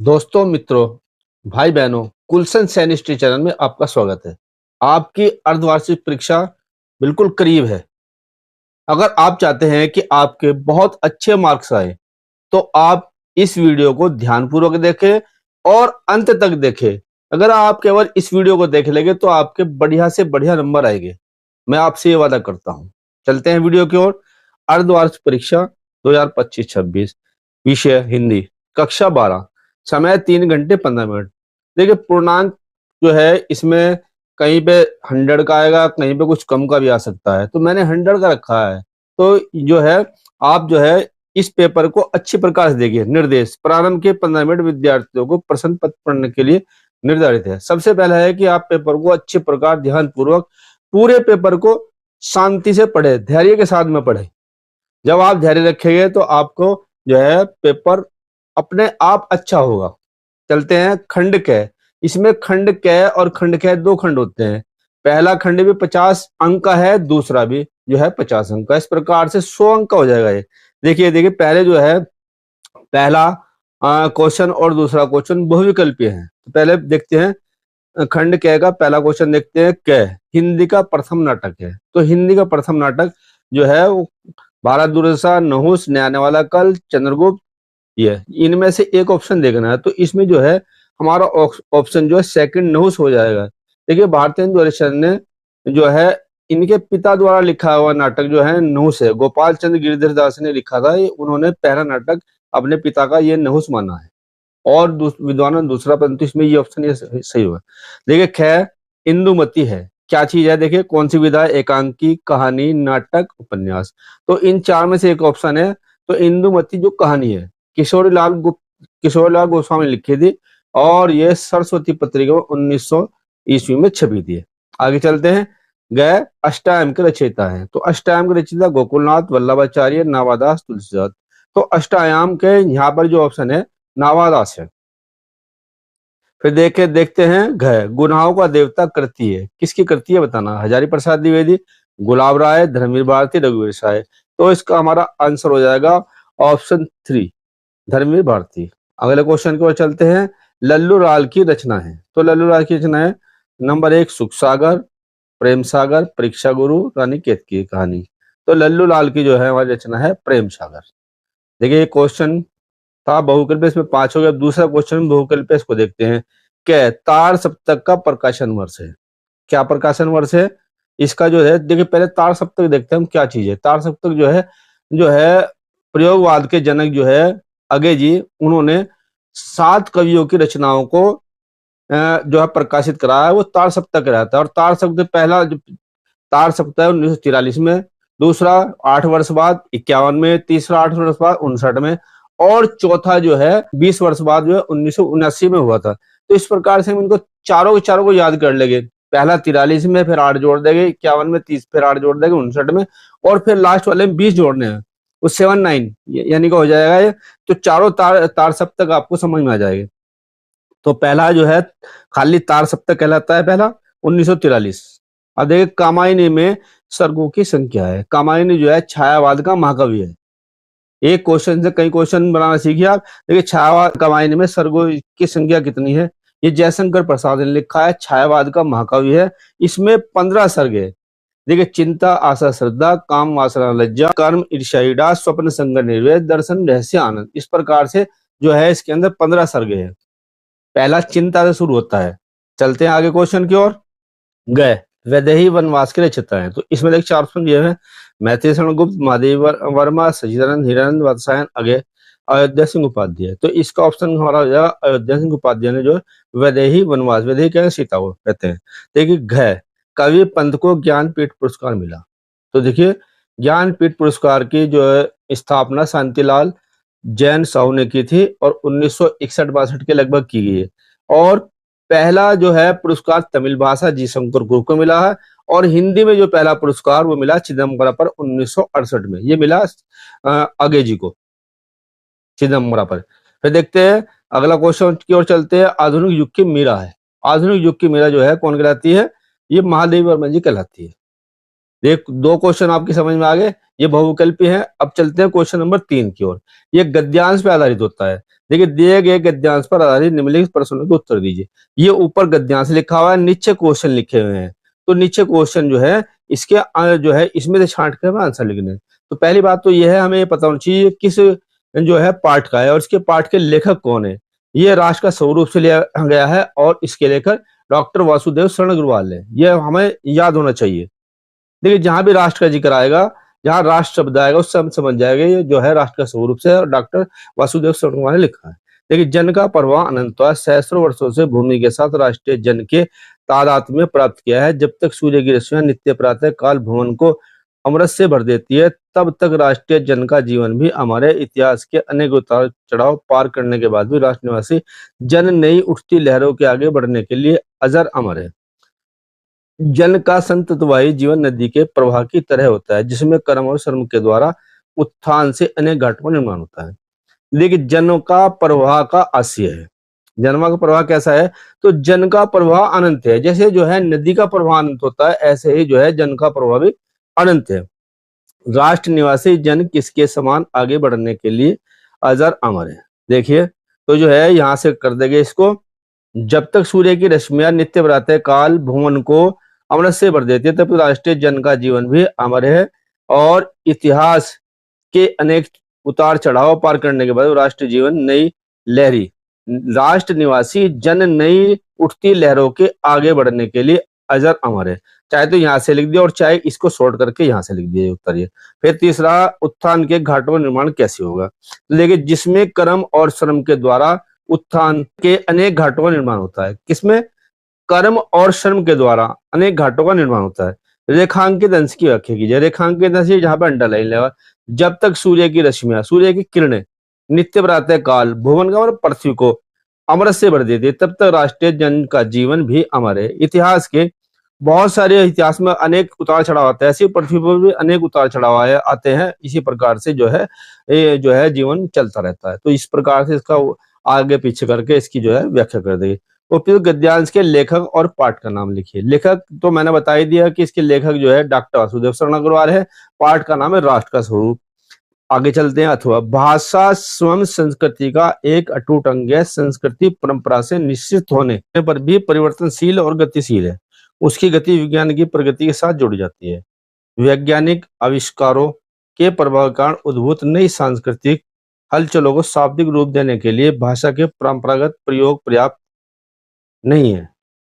दोस्तों, मित्रों, भाई बहनों, कुलसन सैन हिस्ट्री चैनल में आपका स्वागत है। आपकी अर्धवार्षिक परीक्षा बिल्कुल करीब है। अगर आप चाहते हैं कि आपके बहुत अच्छे मार्क्स आए, तो आप इस वीडियो को ध्यानपूर्वक देखें और अंत तक देखें। अगर आप केवल इस वीडियो को देख लेंगे तो आपके बढ़िया से बढ़िया नंबर आएंगे। मैं आपसे ये वादा करता हूँ। चलते हैं वीडियो की ओर। अर्धवार्षिक परीक्षा 2025-26, विषय हिंदी, कक्षा 12, समय 3 घंटे 15 मिनट। देखिए, पूर्णांक जो है इसमें कहीं पे 100 का आएगा, कहीं पे कुछ कम का भी आ सकता है, तो मैंने 100 का रखा है। तो जो है आप जो है इस पेपर को अच्छी प्रकार से देखिए। निर्देश: प्रारंभ के 15 मिनट विद्यार्थियों को प्रश्न पत्र पढ़ने के लिए निर्धारित है। सबसे पहला है कि आप पेपर को अच्छी प्रकार ध्यान पूर्वक पूरे पेपर को शांति से पढ़े, धैर्य के साथ में पढ़े। जब आप धैर्य रखेंगे तो आपको जो है पेपर अपने आप अच्छा होगा। चलते हैं खंड क। इसमें खंड क और खंड ख दो खंड होते हैं। पहला खंड भी 50 अंक का है, दूसरा भी जो है 50 अंक का। इस प्रकार से 100 अंक का हो जाएगा ये। देखिए पहले जो है पहला क्वेश्चन और दूसरा क्वेश्चन बहुविकल्पीय है। तो पहले देखते हैं खंड क का पहला क्वेश्चन। देखते हैं क हिंदी का प्रथम नाटक है। तो हिंदी का प्रथम नाटक जो है वो भारत दुर्दशा, नहुस, न्याय वाला कल, चंद्रगुप्त, ये इनमें से एक ऑप्शन देखना है। तो इसमें जो है हमारा ऑप्शन जो है सेकंड नहुस हो जाएगा। देखिए, भारतेंदु हरिश्चंद्र ने जो है इनके पिता द्वारा लिखा हुआ नाटक जो है नहुस है। गोपाल चंद्र गिरिधर दास ने लिखा था। उन्होंने पहला नाटक अपने पिता का ये नहुस माना है और विद्वानों ने दूसरा, परंतु इसमें ये ऑप्शन ये सही हुआ। देखिए ख इंदुमती है। क्या चीज है? देखिए, कौन सी विधा है? एकांकी, कहानी, नाटक, उपन्यास। तो इन चार में से एक ऑप्शन है। तो इंदुमती जो कहानी है, किशोरीलाल गोस्वामी ने लिखी थी और ये सरस्वती पत्रिका में 1900 ईस्वी में छपी थी। आगे चलते हैं। गए अष्टायम के रचयिता हैं। तो अष्टायम के रचयिता गोकुलनाथ, वल्लभाचार्य, नावादास, तुलसीदास। तो अष्टायाम के यहाँ पर जो ऑप्शन है नावादास है। फिर देखते हैं घ गुनाहों का देवता कृति है। किसकी कृति है बताना? हजारी प्रसाद द्विवेदी, गुलाब राय, धर्मवीर भारती, रघुवीर साय। तो इसका हमारा आंसर हो जाएगा ऑप्शन 3, धर्मवीर भारती। अगले क्वेश्चन की ओर चलते हैं। लल्लू लाल की रचना है। तो लल्लू लाल की रचना है नंबर 1 सुख सागर, प्रेम सागर, परीक्षा गुरु, रानी केतकी की कहानी। तो लल्लू लाल की जो है हमारी रचना है प्रेम सागर। देखिए, क्वेश्चन था बहुकल्प, इसमें 5 हो गया। दूसरा क्वेश्चन बहुकल्प, इसको देखते हैं। क्या तार सप्तक का प्रकाशन वर्ष है? क्या प्रकाशन वर्ष है इसका? जो है देखिए, पहले तार सप्तक देखते हैं हम क्या चीज है। तार सप्तक जो है प्रयोगवाद के जनक जो है अगे जी, उन्होंने 7 कवियों की रचनाओं को जो है प्रकाशित कराया है। वो तार सप्तक रहता है। और तार सप्तक पहला जो तार सप्तक है 1943 में, दूसरा 8 वर्ष बाद 51 में, तीसरा 8 वर्ष बाद 59 में, और चौथा जो है 20 वर्ष बाद जो है 1979 में हुआ था। तो इस प्रकार से हम इनको चारों के चारों को याद कर लेंगे। पहला 43 में, फिर 8 जोड़ देंगे 51 में, 30 फिर 8 जोड़ देंगे 59 में, और फिर लास्ट वाले में 20 जोड़ने हैं, वो 79 यानी कि हो जाएगा ये। तो चारों तार सप्तक आपको समझ में आ जाएगा। तो पहला जो है खाली तार सप्तक कहलाता है, पहला 1943। अब देखिए कामायनी में सर्गों की संख्या है। कामायनी जो है छायावाद का महाकवि है। एक क्वेश्चन से कई क्वेश्चन बनाना सीखिए आप। देखिए, छायावाद कामायनी में सर्गों की संख्या कितनी है? ये जयशंकर प्रसाद ने लिखा है, छायावाद का महाकवि है। इसमें 15 सर्ग है। देखिए, चिंता, आशा, श्रद्धा, काम, वासना, लज्जा, कर्म, ईर्ष्या, ईड़ा, स्वप्न, संग, निर्वेद, दर्शन, रहस्य, आनंद। इस प्रकार से जो है इसके अंदर 15 सर्ग है। पहला चिंता से शुरू होता है। चलते हैं आगे क्वेश्चन की ओर। गए वैदेही वनवास के रचयिता है। तो इसमें देख 4 ऑप्शन दिए हैं। मैथिली शरण गुप्त, महादेव वर्मा, सचिदानंद, हिरानंद, वात्स्यायन, अगे, अयोध्या सिंह उपाध्याय। तो इसका ऑप्शन हमारा हो जाएगा अयोध्या सिंह उपाध्याय ने जो वैदेही वनवास, वैदेही क्या है? सीता को कहते हैं। देखिए घ कवि पंत को ज्ञानपीठ पुरस्कार मिला। तो देखिए, ज्ञानपीठ पुरस्कार की जो है स्थापना शांतिलाल जैन साहू ने की थी और 1961-62 के लगभग की गई है। और पहला जो है पुरस्कार तमिल भाषा जी शंकर गुरु को मिला है। और हिंदी में जो पहला पुरस्कार वो मिला चिदम्बरा पर 1968 में। ये मिला अगे जी को, चिदम्बरा पर। फिर देखते हैं अगला क्वेश्चन की ओर चलते हैं। आधुनिक युग की मीरा है। आधुनिक युग की मीरा जो है कौन कहलाती है? ये महादेवी वर्मा जी कहलाती है। देख, 2 क्वेश्चन आपकी समझ में आ गए, ये बहुविकल्पी है। अब चलते हैं क्वेश्चन नंबर 3 की ओर। ये गद्यांश पे आधारित होता है। देखिए, दिए गए गद्यांश पर आधारित निम्नलिखित प्रश्नों के उत्तर दीजिए। ये ऊपर गद्यांश लिखा हुआ है, नीचे क्वेश्चन लिखे हुए हैं। तो नीचे क्वेश्चन जो है इसके जो है इसमें से छांट के हमें आंसर लिखने हैं। तो पहली बात तो ये है, हमें ये पता होना चाहिए किस जो है पाठ का है और इसके पाठ के लेखक कौन है। ये राष्ट्र का स्वरूप से लिया गया है और इसके लेखक डॉक्टर वासुदेव शरण अग्रवाल है। ये हमें याद होना चाहिए। देखिए, जहां भी राष्ट्र का जिक्र आएगा, जहां राष्ट्र शब्द आएगा, उससे हम समझ जाएंगे ये जो है राष्ट्र का स्वरूप से और डॉक्टर वासुदेव शर्मा ने लिखा है। देखिए, जन का प्रवाह अनंत सहस्रों वर्षों से भूमि के साथ राष्ट्रीय जन के तादात्म्य में प्राप्त किया है। जब तक सूर्य की रश्मियां नित्य प्रातः काल भुवन को अमृत से भर देती है, तब तक राष्ट्रीय जन का जीवन भी हमारे इतिहास के अनेक उतार चढ़ाव पार करने के बाद भी राष्ट्र निवासी जन नई उठती लहरों के आगे बढ़ने के लिए अजर अमर है। जन का संततवाही जीवन नदी के प्रवाह की तरह होता है, जिसमें कर्म और श्रम के द्वारा उत्थान से अनेक घाटों का निर्माण होता है। देखिए, जन का प्रवाह का आशय है। जन्म का प्रवाह कैसा है? तो जन का प्रवाह अनंत है। जैसे जो है नदी का प्रवाह अनंत होता है, ऐसे ही जो है जन का प्रवाह भी अनंत है। राष्ट्र निवासी जन किसके समान आगे बढ़ने के लिए अजर अमर है। देखिए, तो जो है यहां से कर देंगे इसको। जब तक सूर्य की रश्मियां नित्य प्रातः काल भुवन को अमृत से भर देती है, तब राष्ट्रीय जन का जीवन भी अमर है और इतिहास के अनेक उतार चढ़ाव पार करने के बाद राष्ट्रीय जीवन नई लहरी राष्ट्र निवासी जन नई उठती लहरों के आगे बढ़ने के लिए अजर अमर है। चाहे तो यहां से लिख दिया और चाहे इसको शॉर्ट करके यहां से लिख दिया उत्तर ये। फिर तीसरा, उत्थान के घाटों का निर्माण कैसे होगा? तो देखिए, जिसमें कर्म और श्रम के द्वारा उत्थान के अनेक घाटों का निर्माण होता है। किसमें? कर्म और श्रम के द्वारा अनेक घाटों का निर्माण होता है। रेखांकित अंश की व्याख्या कीजिए। रेखांकित अंश जहां पर अंडरलाइन लगा। जब तक सूर्य की रश्मियां, सूर्य की किरणें नित्य प्रातः काल भुवन का मतलब पृथ्वी को अमृत से भर देती है, तब तक राष्ट्रीय जन का जीवन भी अमर है। इतिहास के बहुत सारे इतिहास में अनेक उतार चढ़ाव आते हैं, ऐसे पृथ्वी पर भी अनेक उतार चढ़ाव आते हैं। इसी प्रकार से जो है ये जो है जीवन चलता रहता है। तो इस प्रकार से इसका आगे पीछे करके इसकी जो है व्याख्या कर देगी। उपयुक्त गद्यांश के लेखक और पाठ का नाम लिखिए। लेखक तो मैंने बता ही दिया कि इसके लेखक जो है डॉक्टर वासुदेव शरण अग्रवाल है। पाठ का नाम है राष्ट्र का स्वरूप। आगे चलते हैं। अथवा भाषा स्वयं संस्कृति का एक अटूट अंग है। संस्कृति परंपरा से निश्चित होने पर भी परिवर्तनशील और गतिशील है। उसकी गति विज्ञान की प्रगति के साथ जुड़ जाती है। वैज्ञानिक आविष्कारों के प्रभाव के कारण उद्भूत नई सांस्कृतिक हलचलों को शाब्दिक रूप देने के लिए भाषा के परंपरागत प्रयोग पर्याप्त नहीं है।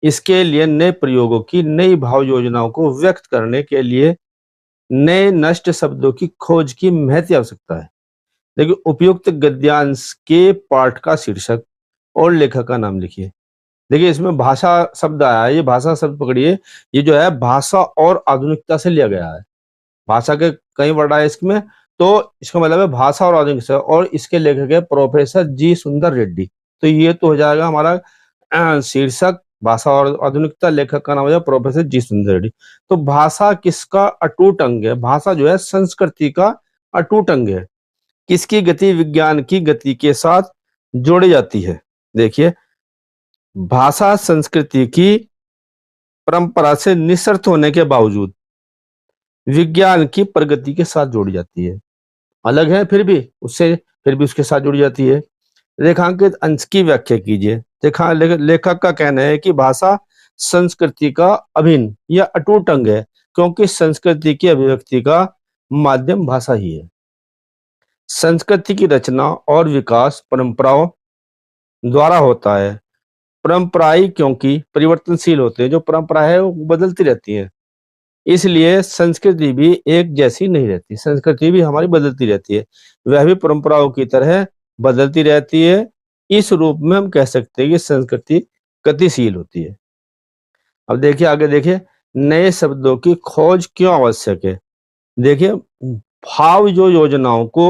इसके लिए नए प्रयोगों की, नई भाव योजनाओं को व्यक्त करने के लिए नए नष्ट शब्दों की खोज की महती आवश्यकता है। देखिए, उपयुक्त गद्यांश के पाठ का शीर्षक और लेखक का नाम लिखिए। देखिए, इसमें भाषा शब्द आया है। ये भाषा शब्द पकड़िए, ये जो है भाषा और आधुनिकता से लिया गया है। भाषा के कई वर्ड आए इसमें, तो इसका मतलब है भाषा और आधुनिकता। और इसके लेखक है प्रोफेसर जी सुंदर रेड्डी। तो ये तो हो जाएगा हमारा शीर्षक भाषा और आधुनिकता। लेखक का नाम है प्रोफेसर जी सुंदर रेड्डी। तो भाषा किसका अटूट अंग है? भाषा जो है संस्कृति का अटूट अंग है। किसकी गति? विज्ञान की गति के साथ जोड़ी जाती है। देखिए, भाषा संस्कृति की परंपरा से निःसृत होने के बावजूद विज्ञान की प्रगति के साथ जोड़ी जाती है। अलग है फिर भी उससे, फिर भी उसके साथ जुड़ी जाती है। रेखांकित अंश की व्याख्या कीजिए। लेखक का कहना है कि भाषा संस्कृति का अभिन्न या अटूट अंग है, क्योंकि संस्कृति की अभिव्यक्ति का माध्यम भाषा ही है। संस्कृति की रचना और विकास परंपराओं द्वारा होता है। परंपराएं क्योंकि परिवर्तनशील होते हैं, जो परंपरा है वो बदलती रहती है, इसलिए संस्कृति भी एक जैसी नहीं रहती। संस्कृति भी हमारी बदलती रहती है, वह भी परंपराओं की तरह बदलती रहती है। इस रूप में हम कह सकते हैं कि संस्कृति गतिशील होती है। अब देखिए आगे, देखिए नए शब्दों की खोज क्यों आवश्यक है। देखिए, भाव जो योजनाओं को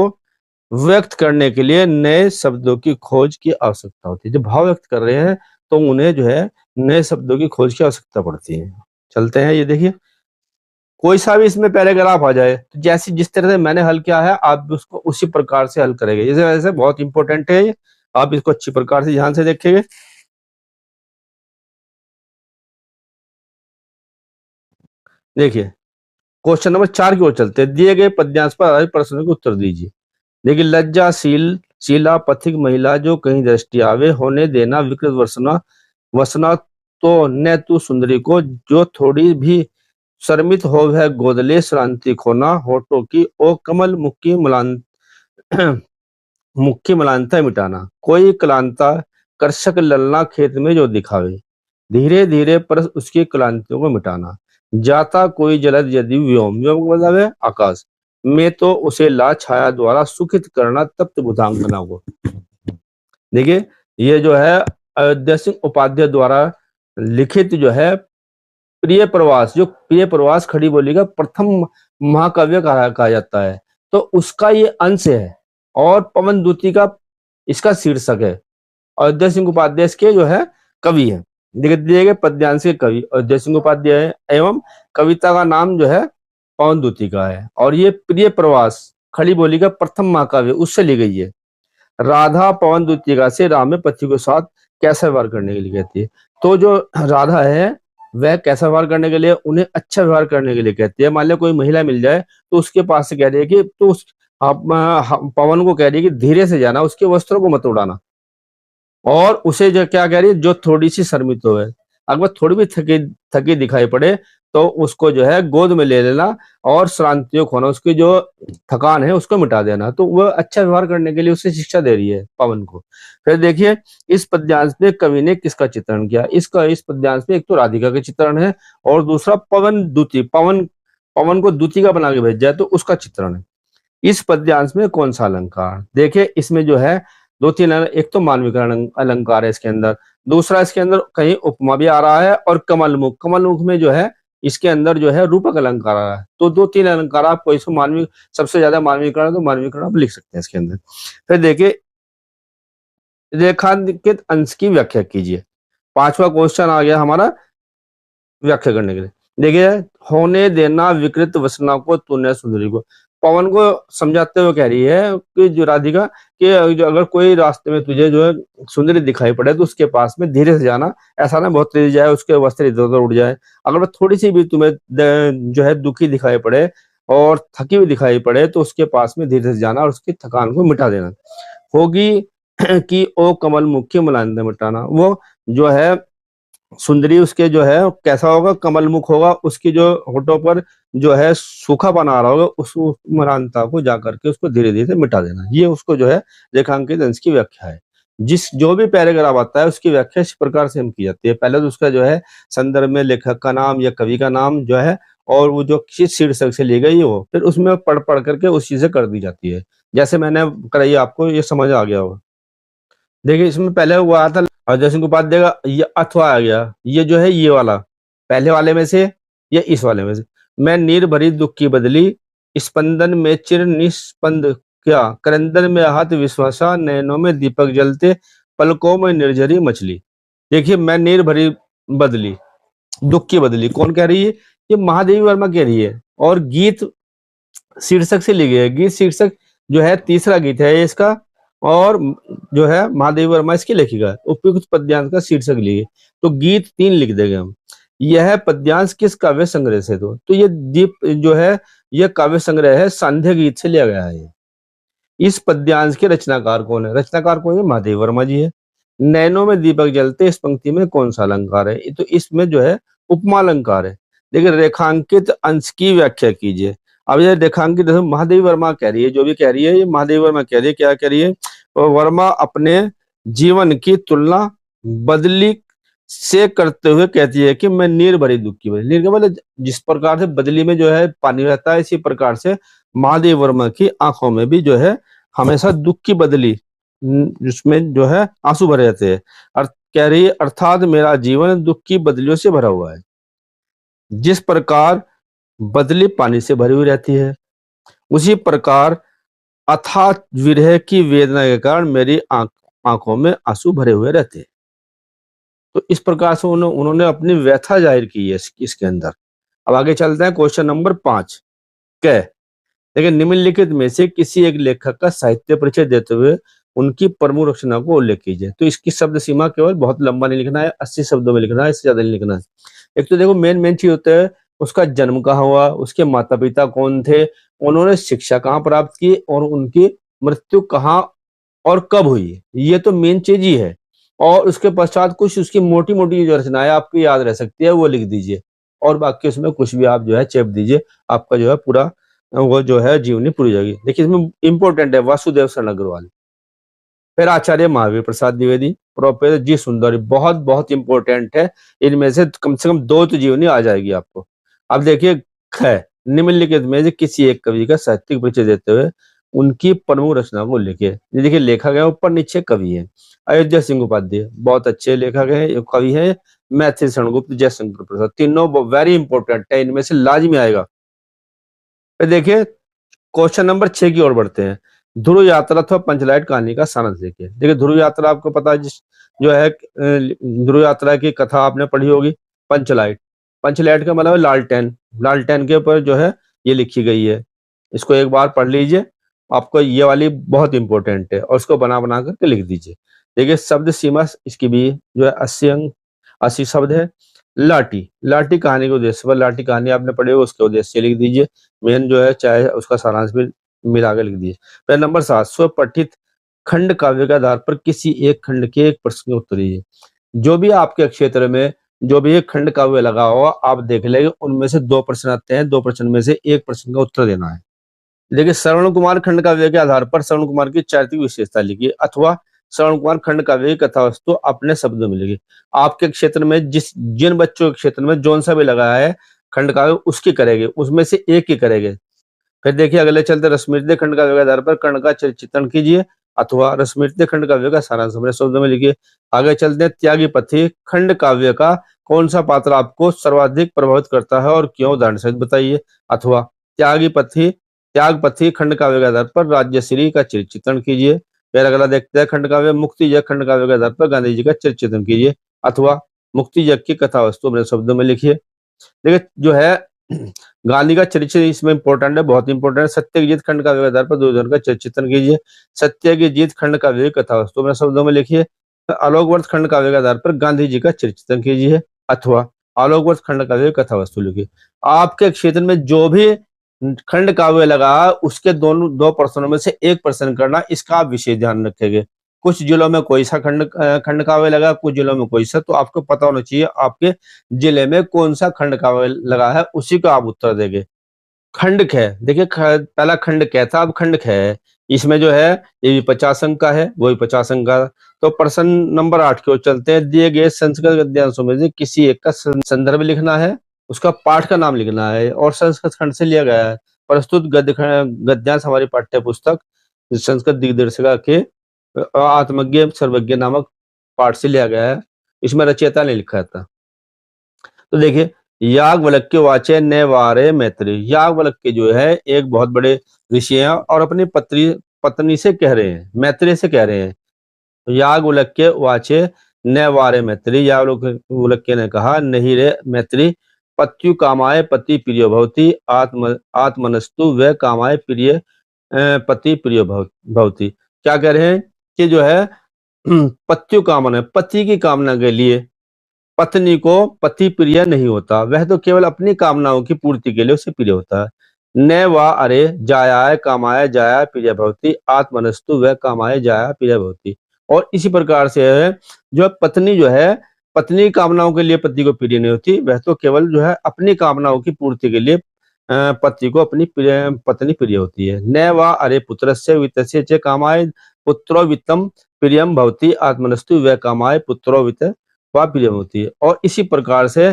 व्यक्त करने के लिए नए शब्दों की खोज की आवश्यकता होती है। जब भाव व्यक्त कर रहे हैं तो उन्हें जो है नए शब्दों की खोज की आवश्यकता पड़ती है। चलते हैं, ये देखिए कोई सा भी इसमें पैराग्राफ आ जाए तो जैसी जिस तरह से मैंने हल किया है आप भी उसको उसी प्रकार से हल करेंगे। इस वजह से बहुत इंपॉर्टेंट है ये, आप इसको अच्छी प्रकार से ध्यान से देखेंगे। देखिए, क्वेश्चन नंबर 4 की ओर चलते हैं। दिए गए पद्यांश पर आधारित प्रश्नों के उत्तर दीजिए। देखिए, लज्जाशील शीला पथिक महिला जो कहीं दृष्टि आवे, होने देना विकृत वसना, वसना तो न तू सुंदरी को, जो थोड़ी भी शर्मित हो वह गोदले, श्रांति खोना होठों की, ओ कमल मुक्की मलान मुक्की मलानता मिटाना, कोई कलांता कर्षक ललना खेत में जो दिखावे, धीरे धीरे पर उसकी क्लांतियों को मिटाना, जाता कोई जलद यदि व्योम, व्योम का मतलब है आकाश में, तो उसे ला छाया द्वारा सुखित करना तप्त बुधांगना को। देखिए, ये जो है अयोध्या सिंह उपाध्याय द्वारा लिखित जो है प्रिय प्रवास, जो प्रिय प्रवास खड़ी बोली का प्रथम महाकाव्य कहा जाता है, तो उसका ये अंश है और पवन दूती का इसका शीर्षक है। अयोध्या सिंह उपाध्याय के जो है कवि है। देखिए, दिए गए पद्यांश के कवि अयोध्या सिंह उपाध्याय है एवं कविता का नाम जो है पवन दूती का है, और ये प्रिय प्रवास खड़ी बोली का प्रथम महाकाव्य उससे ली गई है। राधा पवन द्वितीका से राम में पति के साथ कैसा व्यवहार करने के लिए कहती है। तो जो राधा है वह कैसा व्यवहार करने के लिए, उन्हें अच्छा व्यवहार करने के लिए कहती है। मान लिया कोई महिला मिल जाए तो उसके पास से कह रही है कि तो उस पवन को कह रही है कि धीरे से जाना, उसके वस्त्रों को मत उड़ाना, और उसे जो क्या कह रही है, जो थोड़ी सी शर्मित हो है, अगर थोड़ी भी थकी थकी दिखाई पड़े तो उसको जो है गोद में ले लेना और श्रांतियों खोना, उसकी जो थकान है उसको मिटा देना। तो वह अच्छा व्यवहार करने के लिए उसे शिक्षा दे रही है पवन को। फिर देखिए, इस पद्यांश में कवि ने किसका चित्रण किया। इस पद्यांश में एक तो राधिका का चित्रण है और दूसरा पवन दूती, पवन पवन को दूती का बना के भेजा है तो उसका चित्रण है। इस पद्यांश में कौन सा अलंकार, देखिए इसमें जो है दो तीन एक तो मानविकरण अलंकार है इसके अंदर, दूसरा इसके अंदर कहीं उपमा भी आ रहा है, और कमलमुख, कमलमुख में जो है इसके अंदर जो है रूपक अलंकार आ रहा है। तो दो तीन अलंकार आपको इसमें मानवी सबसे ज्यादा मानवीकरण, तो मानवीकरण आप लिख सकते हैं इसके अंदर। फिर देखिए, रेखांकित अंश की व्याख्या कीजिए। पांचवा क्वेश्चन आ गया हमारा व्याख्या करने के लिए। देखिए, होने देना विकृत वसना को तूने सुंदरी को, पवन को समझाते हुए कह रही है कि जो राधिका कि जो अगर कोई रास्ते में तुझे जो है सुंदरी दिखाई पड़े तो उसके पास में धीरे से जाना, ऐसा ना बहुत तेज जाए उसके वस्त्र इधर उधर उड़ जाए। अगर वो थोड़ी सी भी तुम्हें जो है दुखी दिखाई पड़े और थकी हुई दिखाई पड़े तो उसके पास में धीरे से जाना और उसकी थकान को मिटा देना। होगी कि ओ कमल मुखी मलानता मिटाना, वो जो है सुंदरी उसके जो है कैसा होगा, कमल मुख होगा, उसकी जो होठों पर जो है सूखा बना रहा होगा, उस मरानता को जाकर के उसको धीरे धीरे मिटा देना। ये उसको जो है रेखांकित अंश की व्याख्या है। जिस जो भी पैराग्राफ आता है उसकी व्याख्या इस प्रकार से हम की जाती है। पहले तो उसका जो है संदर्भ में लेखक का नाम या कवि का नाम जो है, और वो जो किस शीर्षक से ली गई हो, फिर उसमें पढ़ पढ़ करके उस चीज से कर दी जाती है। जैसे मैंने कराई, आपको ये समझ आ गया होगा। देखिए, इसमें पहले वो आया था अजय सिंह उपाध्याय का, ये अथवा आ गया, ये जो है ये वाला पहले वाले में से, ये इस वाले में से। मैं नीर भरी दुख की बदली, स्पंदन में चिर निस्पंद क्या, करंदन में आहत विश्वासा, नैनों में दीपक जलते, पलकों में निर्झरी मछली। देखिए, मैं नीर भरी बदली, दुख की बदली कौन कह रही है, ये महादेवी वर्मा कह रही है, और गीत शीर्षक से ली गई है। गीत शीर्षक जो है तीसरा गीत है इसका, और जो है महादेवी वर्मा इसकी लेखिका है। उपयुक्त पद्यांश का शीर्षक लिए तो गीत 3 लिख देंगे हम। यह पद्यांश किस काव्य संग्रह से, तो ये दीप जो है यह काव्य संग्रह है, सांध्य गीत से लिया गया है। इस पद्यांश के रचनाकार कौन है, रचनाकार कौन है, महादेव वर्मा जी है। नैनों में दीपक जलते, इस पंक्ति में कौन सा अलंकार है, तो इसमें जो है उपमा अलंकार है। देखिए, रेखांकित अंश की व्याख्या कीजिए। अब ये रेखांकित महादेवी वर्मा कह रही है, जो भी कह रही है ये महादेवी वर्मा कह रही है, क्या कह रही है, वर्मा अपने जीवन की तुलना बदली से करते हुए कहती है कि मैं नीर भरी दुख की बदली, नीर का मतलब जिस प्रकार से बदली में जो है पानी रहता है, इसी प्रकार से महादेव वर्मा की आंखों में भी जो है हमेशा दुख की बदली, जिसमें जो है आंसू भरे रहते हैं। कह रही है अर्थात मेरा जीवन दुख की बदलियों से भरा हुआ है। जिस प्रकार बदली पानी से भरी हुई रहती है, उसी प्रकार अथाह विरह की वेदना के कारण मेरी आंखों में आंसू भरे हुए रहते हैं। तो इस प्रकार से उन्होंने अपनी व्यथा जाहिर की है इसके अंदर। अब आगे चलते हैं क्वेश्चन नंबर 5। कह, लेकिन निम्नलिखित में से किसी एक लेखक का साहित्य परिचय देते हुए उनकी प्रमुख रचना को उल्लेख कीजिए। तो इसकी शब्द सीमा केवल बहुत लंबा नहीं लिखना है, 80 शब्दों में लिखना है, इससे ज्यादा नहीं लिखना है। एक तो देखो मेन चीज होता है उसका जन्म कहाँ हुआ, उसके माता-पिता कौन थे, उन्होंने शिक्षा कहाँ प्राप्त की और उनकी मृत्यु कहाँ और कब हुई। ये तो मेन चीज़ ही है। और उसके पश्चात कुछ उसकी मोटी-मोटी जो रचनाएँ आपको याद रह सकती है, वो लिख दीजिए और बाकी उसमें कुछ भी आप जो है चेप दीजिए, आपका जो है पूरा वो जो है जीवनी पूरी हो जाएगी। देखिए इसमें इम्पोर्टेंट है वासुदेव शरण अग्रवाल, फिर आचार्य महावीर प्रसाद द्विवेदी, प्रोफेसर जी सुंदर, बहुत-बहुत इम्पोर्टेंट है। इनमें से कम 2 तो जीवनी आ जाएगी आपको। अब देखिए ख निम्नलिखित में से किसी एक कवि का साहित्यिक परिचय देते हुए उनकी प्रमुख रचना को लिखिए। ये देखिए लेखक है ऊपर-नीचे कवि है। अयोध्या सिंह उपाध्याय बहुत अच्छे लेखक हैं, कवि हैं। मैथिली शरण गुप्त, जयशंकर प्रसाद, तीनों वेरी इंपॉर्टेंट है, इनमें से लाज़मी आएगा। फिर देखिए क्वेश्चन नंबर 6 की ओर बढ़ते हैं। ध्रुव यात्रा अथवा पंचलाइट कहानी का सारांश लिखिए। देखिए ध्रुव यात्रा आपको पता है जो है ध्रुव यात्रा की कथा आपने पढ़ी होगी। पंचलाइट, पंचलाइट का मतलब है लालटेन, लालटेन के ऊपर जो है ये लिखी गई है। इसको एक बार पढ़ लीजिए, आपको ये वाली बहुत इंपॉर्टेंट है और उसको बना करके लिख दीजिए। देखिए शब्द सीमा इसकी भी जो है 80 अंक 80 शब्द है। लाठी, लाठी कहानी के उद्देश्य पर, लाठी कहानी आपने पढ़ी हो उसके उद्देश्य से लिख दीजिए। मेन जो है चाहे उसका सारांश भी मिला के लिख दीजिए। फिर नंबर 7 स्वपठित खंड काव्य के आधार पर किसी एक खंड के एक प्रश्न का उत्तर दीजिए। जो भी आपके क्षेत्र में जो भी एक खंड काव्य लगा होगा आप देख लेंगे उनमें से 2 प्रश्न आते हैं, 2 प्रश्न में से 1 प्रश्न का उत्तर देना है। देखिए श्रवण कुमार खंड काव्य के आधार पर श्रवण कुमार की चारित्रिक विशेषता लिखिए अथवा श्रवण कुमार खंड काव्य की कथा वस्तु अपने शब्दों में लिखिए। आपके क्षेत्र में जिन बच्चों के क्षेत्र में जौन सा भी लगा है खंड काव्य उसकी करेंगे, उसमें से एक ही करेंगे। फिर देखिए अगले चलते रसमृत खंड काव्य के आधार पर कर्ण का चित्रण कीजिए अथवा रसमृत खंड काव्य का सारांश अपने शब्दों में लिखिए। आगे चलते हैं त्यागी पथी खंड काव्य का कौन सा पात्र आपको सर्वाधिक प्रभावित करता है और क्यों, उदाहरण सहित बताइए। अथवा त्यागी पथी त्याग पथी खंड काव्य के आधार पर राज्यश्री का चित्रण कीजिए। फिर अगला देखते हैं खंड काव्य मुक्ति जग खंड काव्य के आधार पर गांधी जी का चित्रण कीजिए अथवा मुक्ति जग की कथा वस्तु अपने शब्दों में लिखिए। देखिए जो है गांधी का चरित्र इसमें इंपॉर्टेंट है, बहुत इंपॉर्टेंट है। सत्य की जीत खंड काव्य के आधार पर दुर्योधन का चित्रण कीजिए। सत्य की जीत खंड काव्य की कथा वस्तु अपने शब्दों में लिखिए। आलोकवर्ष खंड काव्य के आधार पर गांधी जी का चित्रण कीजिए अथवा आलोकवर्ष खंड काव्य की कथा वस्तु लिखिए। आपके क्षेत्र में जो भी खंड काव्य लगा उसके दोनों 2 प्रश्नों में से 1 प्रश्न करना, इसका आप विशेष ध्यान रखेंगे। कुछ जिलों में कोई सा खंड काव्य लगा, कुछ जिलों में कोई सा, तो आपको पता होना चाहिए आपके जिले में कौन सा खंड काव्य लगा है, उसी को आप उत्तर देंगे। खंड ख देखिए पहला खंड क था, अब खंड ख है। इसमें जो है ये भी 50 अंक का है, वो भी 50 अंक का। तो प्रश्न नंबर 8 की ओर चलते हैं। दिए गए संस्कृत गद्यांशों में से किसी एक का संदर्भ लिखना है, उसका पाठ का नाम लिखना है और संस्कृत खंड से लिया गया है। प्रस्तुत गद्यांश हमारी पाठ्य पुस्तक संस्कृत दिग्दर्शिका के आत्मज्ञ सर्वज्ञ नामक पाठ से लिया गया है। इसमें रचयिता ने लिखा था। तो देखिए याज्ञवल्क्य वाचे नैवारे मैत्री, याज्ञवल्क्य जो है एक बहुत बड़े ऋषि हैं और अपनी पत्नी पत्नी से कह रहे हैं, मैत्री से कह रहे हैं। तो याज्ञवल्क्य वाचे नैवारे मैत्री, याज्ञवल्क्य ने कहा नहीं रे मैत्री, पत्यु कामाय पति प्रियो भवति आत्मनस्तु व कामाय प्रिय पति प्रिय भवति। क्या कह रहे हैं कि जो है पत्यु कामना, पति की कामना के लिए पत्नी को पति प्रिय नहीं होता, वह तो केवल अपनी कामनाओं की पूर्ति के लिए उसे प्रिय होता है। न वा अरे जायाय कामाय जाया प्रिय भवति आत्मनस्तु वह कामाय जाया प्रिय भवति। और इसी प्रकार से है जो पत्नी जो है पत्नी कामनाओं के लिए पति को प्रिय नहीं होती, वह तो केवल जो है अपनी कामनाओं की पूर्ति के लिए पति को अपनी पत्नी प्रिय होती है। न वा अरे पुत्रस्य वित्तस्य च कामाय पुत्रो वित्तम प्रियम भवति आत्मनस्तु वह कामाय पुत्रो वित्त प्रिय होती है। और इसी प्रकार से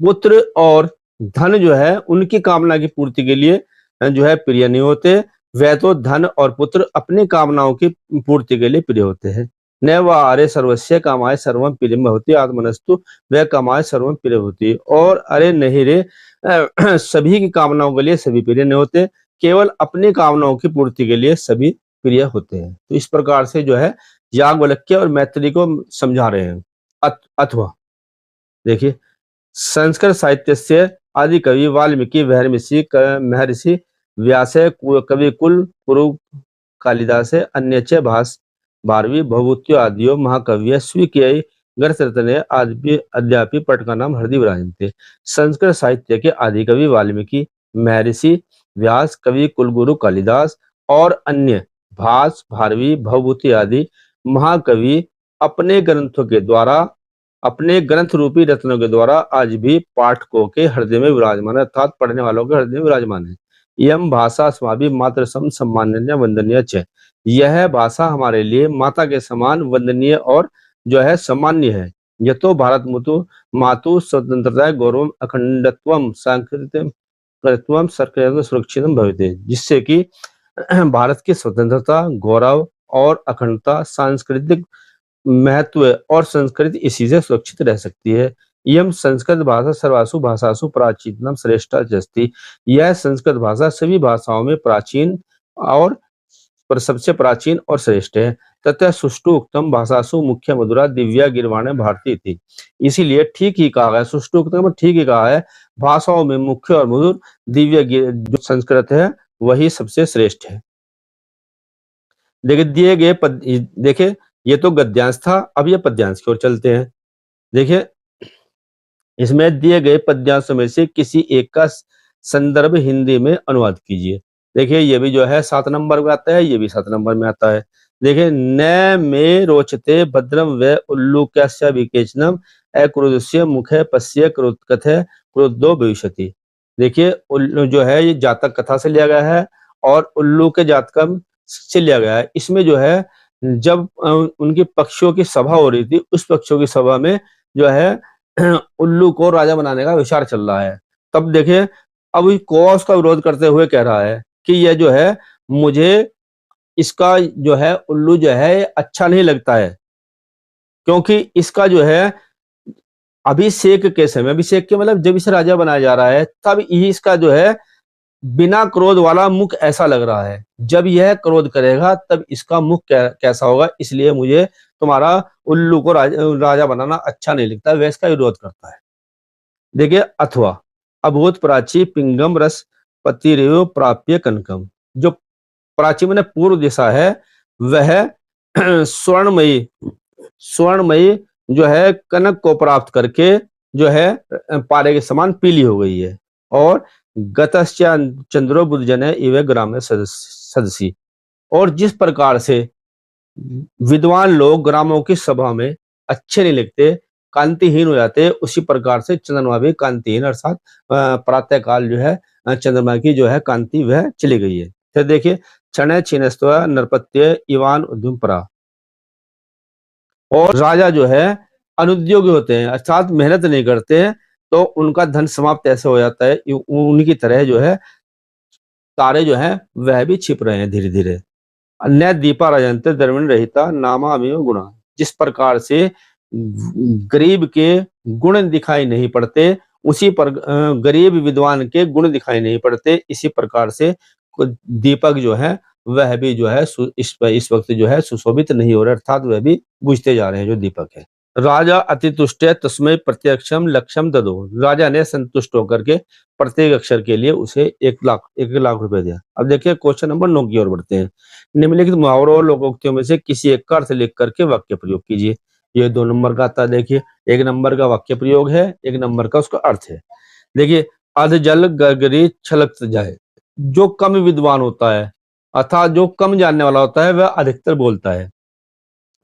पुत्र और धन जो है उनकी कामना की पूर्ति के लिए जो है प्रिय नहीं होते, वह तो धन और पुत्र अपनी कामनाओं की पूर्ति के लिए प्रिय होते हैं। न व अरे सर्वस्य कामाय सर्वम प्रियम होती आत्मनस्तु वह कामाय सर्वम प्रिय होती। और अरे नहीं रे सभी की कामनाओं के लिए सभी प्रिय नहीं होते, केवल अपनी कामनाओं की पूर्ति के लिए सभी प्रिय होते हैं। तो इस प्रकार से जो है याज्ञवल्क्य और मैत्री को समझा रहे हैं। अथवा देखिए संस्कृत साहित्य से आदि कवि वाल्मीकि महर्षि व्यास कवि कुल कुरु कालिदास अन्य भास भारवी भवभूत्यो आदियो महाकव्य स्वीकीय गणतंत्र ने आज भी अद्यापि पट का नाम हरदीप राजन थे। संस्कृत साहित्य के आदि कवि वाल्मीकि, महर्षि व्यास, कवि कुलगुरु कालिदास और अन्य भास, भारवी, भवभूति आदि महाकवि अपने ग्रंथों के द्वारा, अपने ग्रंथ रूपी रत्नों के द्वारा आज भी पाठकों के हृदय में विराजमान है, अर्थात पढ़ने वालों के हृदय में विराजमान है। यम भाषा अस्माभि मातृ सम सम्माननीय वंदनीय च। यह भाषा हमारे लिए माता के समान वंदनीय और जो है सम्मान्य है। यतो भारत मुतु मातु स्वतंत्रता गौरव अखंडत्वम सांकृतिकत्वम सर्वत्र सुरक्षितम भविते, जिससे कि भारत की स्वतंत्रता, गौरव और अखंडता, सांस्कृतिक महत्व और संस्कृति इसी से सुरक्षित रह सकती है। इयम संस्कृत भाषा सर्वासु भाषासु प्राचीनतम श्रेष्ठा अस्ति। यह संस्कृत भाषा सभी भाषाओं में प्राचीन और पर सबसे प्राचीन और श्रेष्ठ है। तथा सुष्टु उत्तम भाषासु मुख्य मधुरा दिव्या गिरवाणे भारती थी। इसीलिए ठीक ही कहा है, सुष्टु उत्तम ठीक ही कहा है, भाषाओं में मुख्य और मधुर दिव्य जो संस्कृत है वही सबसे श्रेष्ठ है। देखिए दिए गए पद, देखिए ये तो गद्यांश था, अब ये पद्यांश की ओर चलते हैं। देखिए इसमें दिए गए पद्यांशों में से किसी एक का संदर्भ हिंदी में अनुवाद कीजिए। देखिए ये भी जो है 7 नंबर में आता है, ये भी 7 नंबर में आता है। देखिए न में रोचते भद्रम व उल्लूक्यस्य विकेचनम अक्रोधस्य मुखे पश्य क्रोधकथे क्रोधो भविष्यति। देखिए उल्लू जो है ये जातक कथा से लिया गया है और उल्लू के जातकम से लिया गया है। इसमें जो है जब उनकी पक्षियों की सभा हो रही थी, उस पक्षियों की सभा में जो है उल्लू को राजा बनाने का विचार चल रहा है। तब देखिए अब कौवा उसका विरोध करते हुए कह रहा है कि यह जो है मुझे इसका जो है उल्लू जो है अच्छा नहीं लगता है, क्योंकि इसका जो है अभिषेक के समय, अभिषेक के मतलब जब इसे राजा बनाया जा रहा है तब ही इसका जो है बिना क्रोध वाला मुख ऐसा लग रहा है, जब यह क्रोध करेगा तब इसका मुख कैसा होगा, इसलिए मुझे तुम्हारा उल्लू को राजा बनाना अच्छा नहीं लगता, वह इसका विरोध करता है। देखिए अथवा अभूत प्राची पिंगम रस पतिरेव प्राप्य कनकम। जो प्राची मैंने पूर्व दिशा है वह स्वर्णमयी स्वर्णमयी जो है कनक को प्राप्त करके जो है पारे के समान पीली हो गई है। और गतश्च चंद्रो बुधजन इव ग्राम सदसी। और जिस प्रकार से विद्वान लोग ग्रामों की सभा में अच्छे नहीं लगते, कांतिहीन हो जाते, उसी प्रकार से चंद्रमा भी कांतिहीन अर्थात प्रातः काल जो है चंद्रमा की जो है कांति वह चली गई है। तो देखिए क्षण क्षीणस्व नरपत्य इवान उद्यमपरा। और राजा जो है अनुद्योगी होते हैं अर्थात मेहनत नहीं करते हैं, तो उनका धन समाप्त ऐसे हो जाता है, उनकी तरह जो है तारे जो है वह भी छिप रहे हैं धीरे धीरे। अन्य दीपा राजंत द्रविण रहिता नामा अमीव गुणा। जिस प्रकार से गरीब के गुण दिखाई नहीं पड़ते, उसी पर गरीब विद्वान के गुण दिखाई नहीं पड़ते, इसी प्रकार से दीपक जो है वह भी जो है इस वक्त जो है सुशोभित नहीं हो रहा, अर्थात वह भी बुझते जा रहे हैं जो दीपक है। राजा अति तुष्ट तस्मय प्रत्यक्षम लक्ष्यम ददो। राजा ने संतुष्ट होकर के प्रत्येक अक्षर के लिए उसे 1 लाख रुपए दिया। अब देखिए क्वेश्चन नंबर 9 की ओर बढ़ते हैं। निम्नलिखित मुहावरों और लोकोक्तियों में से किसी एक का अर्थ लिख करके वाक्य प्रयोग कीजिए। ये 2 नंबर का आता है। देखिए 1 नंबर का वाक्य प्रयोग है, 1 नंबर का उसका अर्थ है। देखिए अध जल गगरी छलक जाए। जो कम विद्वान होता है अर्थात जो कम जानने वाला होता है वह अधिकतर बोलता है।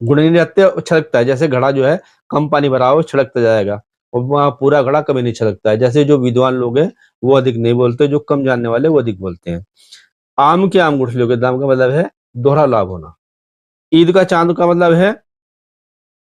गुण नहीं रहते, छलकता है। जैसे घड़ा जो है कम पानी भरा हो छलकता जाएगा, और वहाँ पूरा घड़ा कभी नहीं छलकता है। जैसे जो विद्वान लोग हैं वो अधिक नहीं बोलते, जो कम जानने वाले वो अधिक बोलते हैं। आम के आम गुठलियों के दाम का मतलब है दोहरा लाभ होना। ईद का चांद का मतलब है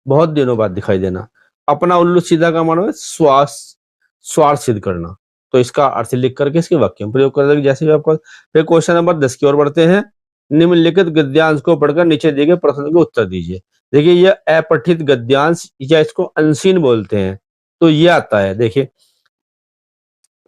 बहुत दिनों बाद दिखाई देना। अपना उल्लू सीधा का मतलब है स्वार्थ सिद्ध करना। तो इसका अर्थ लिख करके इसके वाक्य में प्रयोग कर देंगे। जैसे भी आपको फिर क्वेश्चन नंबर 10 की ओर बढ़ते हैं। निम्नलिखित गद्यांश को पढ़कर नीचे दिए गए प्रश्न के उत्तर दीजिए। देखिए यह अपठित गद्यांश या इसको अनसीन बोलते हैं, तो ये आता है। देखिए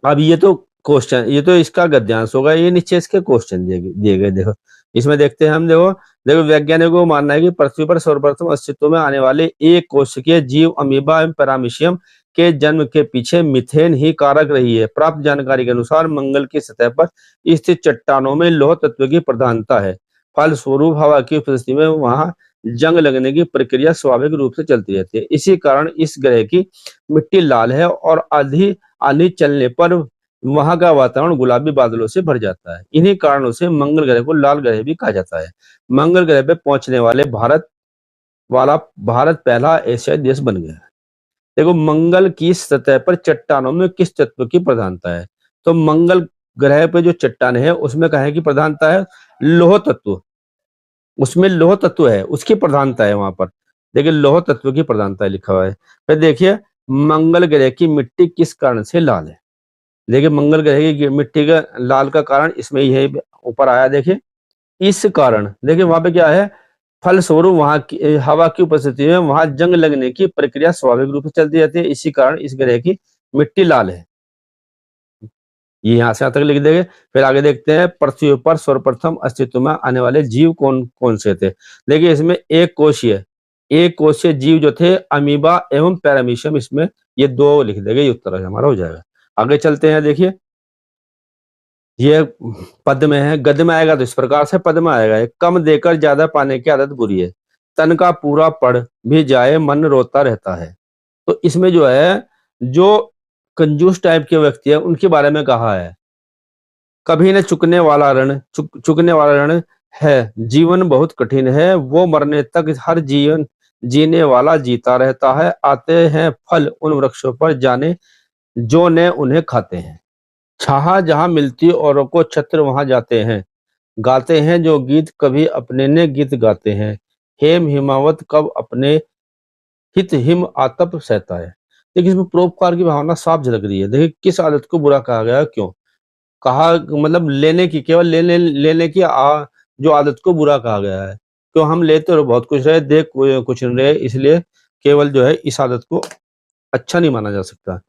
अब ये तो क्वेश्चन, ये तो इसका गद्यांश होगा, ये नीचे इसके क्वेश्चन दिए गए। देखो इसमें देखते हैं हम। देखो वैज्ञानिकों को मानना है कि पृथ्वी पर सर्वप्रथम अस्तित्व में आने वाले एक कोशिकीय जीव अमीबा एवं पैरामीशियम के जन्म के पीछे मीथेन ही कारक रही है। प्राप्त जानकारी के अनुसार मंगल की सतह पर स्थित चट्टानों में लौह तत्व की प्रधानता है। फलस्वरूप हवा की उपस्थिति में वहां जंग लगने की प्रक्रिया स्वाभाविक रूप से चलती रहती है। इसी कारण इस ग्रह की मिट्टी लाल है और आधी आंधी चलने पर वहां का वातावरण गुलाबी बादलों से भर जाता है। इन्हीं कारणों से मंगल ग्रह को लाल ग्रह भी कहा जाता है। मंगल ग्रह पे पहुंचने भारत पहला एशियाई देश बन गया। देखो, मंगल की सतह पर चट्टानों में किस तत्व की प्रधानता है? तो मंगल ग्रह पे जो चट्टान है उसमें कहे की प्रधानता है? लौह तत्व। उसमें लौह तत्व है, उसकी प्रधानता है वहां पर। देखिए, लौह तत्व की प्रधानता लिखा हुआ है। फिर देखिए, मंगल ग्रह की मिट्टी किस कारण से लाल है? देखिए, मंगल ग्रह की मिट्टी का लाल का कारण इसमें यही ऊपर आया। देखिए, इस कारण देखिए वहां पे क्या है, फलस्वरूप वहां की हवा की उपस्थिति में वहां जंग लगने की प्रक्रिया स्वाभाविक रूप से चलती रहती है। इसी कारण इस ग्रह की मिट्टी लाल है। ये यहाँ से यहाँ तक लिख देंगे। फिर आगे देखते हैं, पृथ्वी पर सर्वप्रथम अस्तित्व में आने वाले जीव कौन कौन से थे? देखिए, इसमें एक कोशीय जीव जो थे अमीबा एवं पैरामीशियम, इसमें ये दो लिख देंगे, ये उत्तर हमारा हो जाएगा। आगे चलते हैं। देखिए, ये पद में है, गद्य में आएगा तो इस प्रकार से पद में आएगा, कम देकर ज्यादा पाने की आदत बुरी है, तन का पूरा पढ़ भी जाए मन रोता रहता है। तो इसमें जो है, जो कंजूस टाइप के व्यक्ति है उनके बारे में कहा है, कभी न चुकने वाला ऋण है, जीवन बहुत कठिन है, वो मरने तक हर जीवन जीने वाला जीता रहता है, आते हैं फल उन वृक्षों पर जाने जो ने उन्हें खाते हैं, छाहा जहां मिलती औरों को छत्र वहां जाते हैं, गाते हैं जो गीत कभी अपने ने गीत गाते हैं, हेम हिमावत कब अपने हित हिम आतप सहता है। देखिए, इसमें परोपकार की भावना साफ झलक रही है। देखिए, किस आदत को बुरा कहा गया, क्यों कहा, मतलब लेने की, केवल लेने की जो आदत को बुरा कहा गया है। क्यों, हम लेते और बहुत कुछ रहे, देख कुछ नहीं रहे, इसलिए केवल जो है इस आदत को अच्छा नहीं माना जा सकता।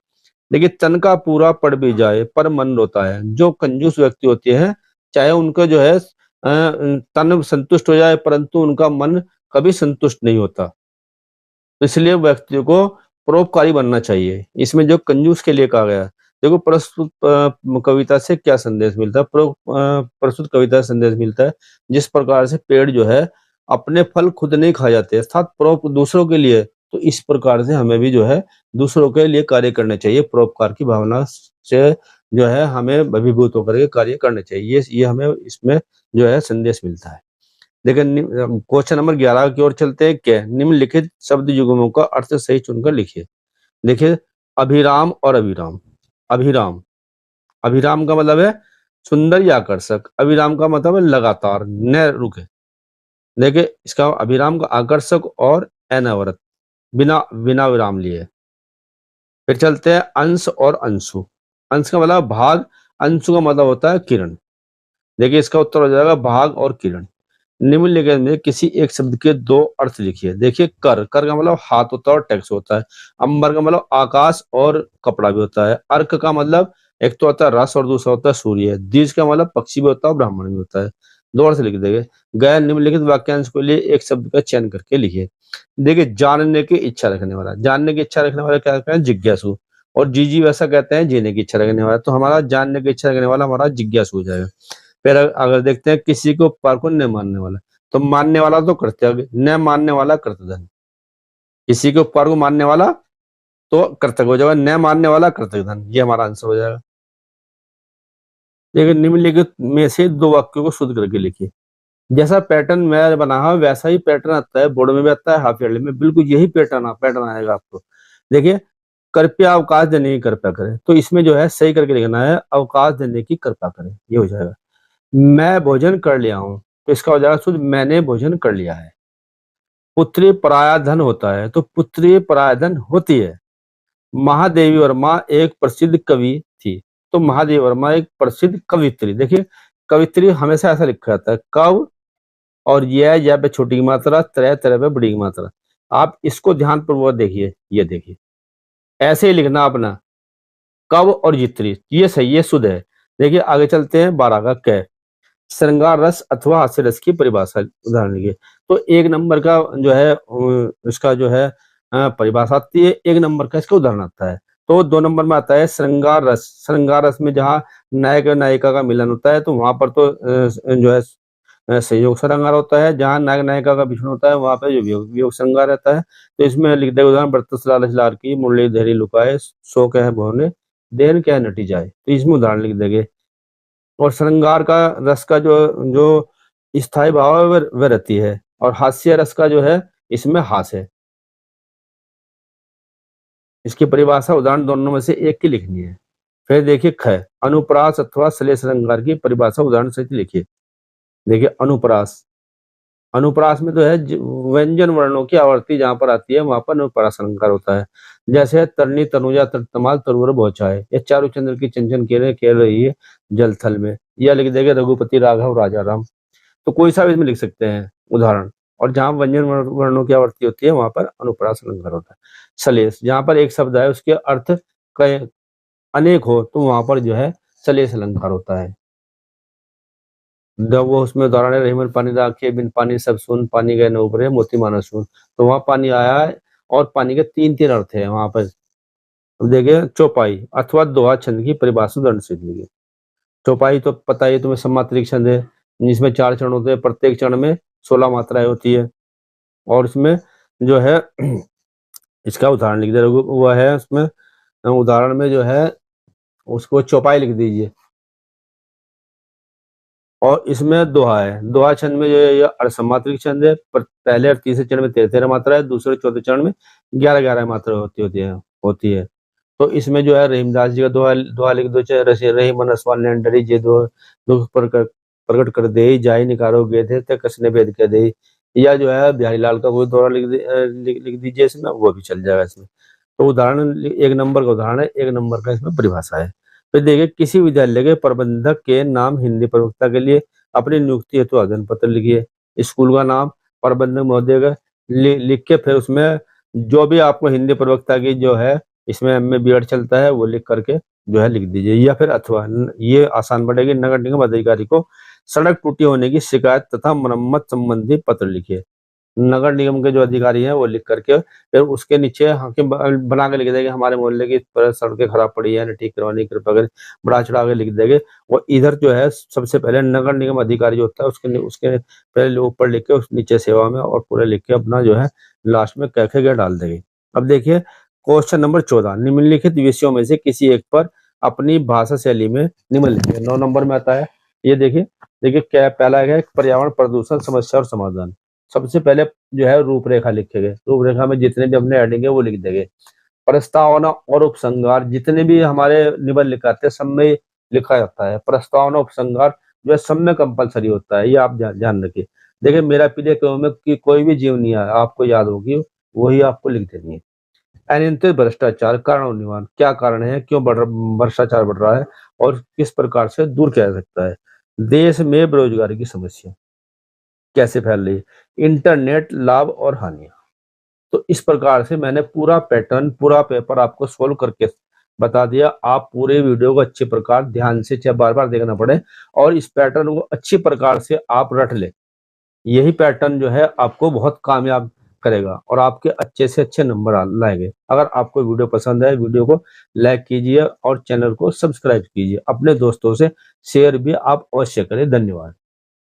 देखिए, तन का पूरा पड़ भी जाए पर मन रोता है। जो कंजूस व्यक्ति होते हैं, चाहे उनका जो है तन संतुष्ट हो जाए परंतु उनका मन कभी संतुष्ट नहीं होता। तो इसलिए व्यक्ति को परोपकारी बनना चाहिए। इसमें जो कंजूस के लिए कहा गया है, देखो प्रस्तुत कविता से क्या संदेश मिलता है? प्रस्तुत कविता से संदेश मिलता है, जिस प्रकार से पेड़ जो है अपने फल खुद नहीं खा जाते, अर्थात परोप दूसरों के लिए, तो इस प्रकार से हमें भी जो है दूसरों के लिए कार्य करने चाहिए। परोपकार की भावना से जो है हमें अभिभूत होकर के कार्य करने चाहिए। ये हमें इसमें जो है संदेश मिलता है। देखिए, क्वेश्चन नंबर 11 की ओर चलते हैं। क्या निम्नलिखित शब्द युग्मों का अर्थ सही चुनकर लिखिए। देखिए, अभिराम और अभिराम। अभिराम, अभिराम का मतलब है सुंदर या आकर्षक, अभिराम का मतलब है लगातार, न रुके। देखिए, इसका अभिराम का आकर्षक और अनवरत, बिना बिना विराम लिए। फिर चलते हैं अंश और अंशु। अंश का मतलब भाग, अंशु का मतलब होता है किरण। देखिए, इसका उत्तर हो जाएगा भाग और किरण। निम्नलिखित में किसी एक शब्द के दो अर्थ लिखिए। देखिए, कर का मतलब हाथ होता है और टैक्स होता है। अंबर का मतलब आकाश और कपड़ा भी होता है। अर्क का मतलब एक तो होता है रस और दूसरा होता है सूर्य। द्विज का मतलब पक्षी भी होता है और ब्राह्मण भी होता है। दो अर्थ लिख देंगे। गैर निम्नलिखित वाक्यांश के लिए एक शब्द का चयन करके लिखिए। देखिए, जानने की इच्छा रखने वाला, जानने की इच्छा रखने वाला क्या कहते हैं? जिज्ञासु। और जीजी वैसा कहते हैं जीने की इच्छा रखने वाला। तो हमारा जानने की इच्छा रखने वाला हमारा जिज्ञासु हो जाएगा। फिर अगर देखते हैं किसी को उपकार को न मानने वाला, तो मानने वाला तो कर्तव्य, न मानने वाला कर्तधन। किसी के उपकार को मानने वाला तो कर्तव्य हो जाएगा, न मानने वाला कर्तव्यधन। ये हमारा आंसर हो जाएगा। लेकिन निम्नलिखित में से दो वाक्यों को शुद्ध करके लिखिए। जैसा पैटर्न मैं बना है वैसा ही पैटर्न आता है, बोर्ड में भी आता है, हाफ ईयरली में बिल्कुल यही पैटर्न आएगा आपको। देखिए, कृपया अवकाश देने की कृपया करें, तो इसमें जो है सही करके लिखना है अवकाश देने की कृपया करें, ये हो जाएगा। मैं भोजन कर लिया हूं, तो इसका हो जाएगा शुद्ध मैंने भोजन कर लिया है। पुत्री पराया धन होता है, तो पुत्री पराया धन होती है। महादेवी वर्मा एक प्रसिद्ध कवि थी, तो महादेवी वर्मा एक प्रसिद्ध कवित्री। देखिए, कवित्री हमेशा ऐसा लिखा जाता है, कव और यह पे छोटी की मात्रा, तरह पे बड़ी की मात्रा। आप इसको ध्यान पूर्वक देखिए, ये देखिए ऐसे ही लिखना अपना, कव और जित्री, ये सही, ये शुद्ध है। देखिए, आगे चलते हैं 12 का कै। श्रृंगार रस अथवा हास्य रस की परिभाषा उदाहरण लिखिए। तो एक नंबर का जो है इसका जो है परिभाषा आती है, एक नंबर का इसका उदाहरण आता है। तो 2 नंबर में आता है श्रृंगार रस। श्रृंगार रस में जहाँ नायक और नायिका का मिलन होता है, तो वहां पर तो जो है संयोग श्रृंगार होता है। जहाँ नायक नायिका का मिश्रण होता है वहां पे जो वियोग वियोग श्रृंगार रहता है। तो इसमें लिख देगा उदाहरण, बरतस लालच लार की मुरली धैर्य लुकाए, सो कह भवने देन क्या नटी जाए। तो इसमें उदाहरण लिख देंगे। और श्रृंगार का रस का जो जो स्थायी भाव है वह रहती है, और हास्य रस का जो है इसमें हास है। इसकी परिभाषा उदाहरण दोनों में से एक की लिखनी है। फिर देखिए ख, अनुप्रास अथवा श्लेष श्रृंगार की परिभाषा उदाहरण सहित लिखिए। देखिए अनुप्रास, अनुप्रास में तो है व्यंजन वर्णों की आवर्ती जहां पर आती है वहां पर अनुप्रास अलंकार होता है। जैसे तरनी तनुजा तमाल तरुवर बहुचाए, ये चारों चंद्र की चंचन खेल रही है जल थल में। यह लिख देंगे रघुपति राघव राजा राम। तो कोई सा भी इसमें लिख सकते हैं उदाहरण। और जहां व्यंजन वर्णों की आवर्ती होती है वहां पर अनुप्रास अलंकार होता है। सलेस, जहां पर एक शब्द है उसके अर्थ कई अनेक हो तो वहां पर जो है सलेस अलंकार होता है। जब वो उसमें उदाहरण है, रहीमन पानी राखे बिन पानी सब सुन, पानी गए न उभरे मोती माना सुन। तो वहां पानी आया है और पानी के तीन तीन अर्थ है वहां पर। अब देखिए चौपाई अथवा दोहा छंद की परिभाषा उदाहरण से लिखिए। चौपाई तो पता ही तुम्हें, सम्मात्रिक छंद है जिसमें 4 चरण होते हैं, प्रत्येक चरण में 16 मात्राएं होती है। और इसमें जो है इसका उदाहरण लिख दे वो है उसमें उदाहरण में जो है उसको चौपाई लिख दीजिए। और इसमें दोहा है, दोहा छंद में जो है ये अर्धसम्मात्रिक छंद है। पर पहले और तीसरे चरण में 13 मात्रा है, दूसरे चौथे चरण में 11 मात्रा होती है। तो इसमें जो है रहीमदास जी का दोहा दोहा लिख दो, चाहे रही मन असवाल ने डरी जे दो दुख प्रकट कर दे जाय निकारो गे थे ते कसने भेद कर दे। या जो है बिहारी लाल का कोई दोहा लिख दीजिए इसमें, वो भी चल जाएगा इसमें। तो उदाहरण 1 नंबर का उदाहरण है, 1 नंबर का इसमें परिभाषा है। फिर देखिए किसी विद्यालय के प्रबंधक के नाम हिंदी प्रवक्ता के लिए अपनी नियुक्ति हेतु आवेदन पत्र लिखिए। स्कूल का नाम प्रबंधक महोदय का लिख के फिर उसमें जो भी आपको हिंदी प्रवक्ता की जो है इसमें एमए बीएड चलता है वो लिख करके जो है लिख दीजिए। या फिर अथवा ये आसान पड़ेगी, नगर निगम अधिकारी को सड़क टूटी होने की शिकायत तथा मरम्मत संबंधी पत्र लिखिए। नगर निगम के जो अधिकारी हैं वो लिख करके फिर उसके नीचे बना के लिख देंगे हमारे मोहल्ले की सड़कें खराब पड़ी है, ठीक करवाने की कृपा करें, बड़ा चढ़ा के लिख देंगे। वो इधर जो है सबसे पहले नगर निगम अधिकारी जो होता है उसके उसके पहले ऊपर लिख के उस नीचे सेवा में और पूरे लिख के अपना जो है लास्ट में कह के डाल देंगे। अब देखिए क्वेश्चन नंबर 14, निम्नलिखित विषयों में से किसी एक पर अपनी भाषा शैली में निम्नलिखित 9 नंबर में आता है। ये देखिए देखिए क्या पहला है, पर्यावरण प्रदूषण समस्या और समाधान। सबसे पहले जो है रूपरेखा लिखे गए, रूपरेखा में जितने भी अपने हेडिंग है वो लिख देंगे। प्रस्तावना और उपसंहार, जितने भी हमारे निबंध लिखाते हैं सब में लिखा जाता है। प्रस्तावना उपसंहार जो है सब में कंपलसरी होता है, ये आप ध्यान रखिए। देखिए मेरा पीले क्यों में कि कोई भी जीवनी है आपको याद होगी वही आपको लिख देनी है। अनियंत्रित भ्रष्टाचार कारण और निवारण, क्या कारण है, क्यों भ्रष्टाचार बढ़ रहा है और किस प्रकार से दूर किया जा सकता है। देश में बेरोजगारी की समस्या कैसे फैल रही है, इंटरनेट लाभ और हानियां। तो इस प्रकार से मैंने पूरा पैटर्न पूरा पेपर आपको सोल्व करके बता दिया। आप पूरे वीडियो को अच्छी प्रकार ध्यान से चाहे बार बार देखना पड़े और इस पैटर्न को अच्छी प्रकार से आप रट ले। यही पैटर्न जो है आपको बहुत कामयाब करेगा और आपके अच्छे से अच्छे नंबर लाएंगे। अगर आपको वीडियो पसंद है वीडियो को लाइक कीजिए और चैनल को सब्सक्राइब कीजिए। अपने दोस्तों से शेयर भी आप अवश्य करें। धन्यवाद।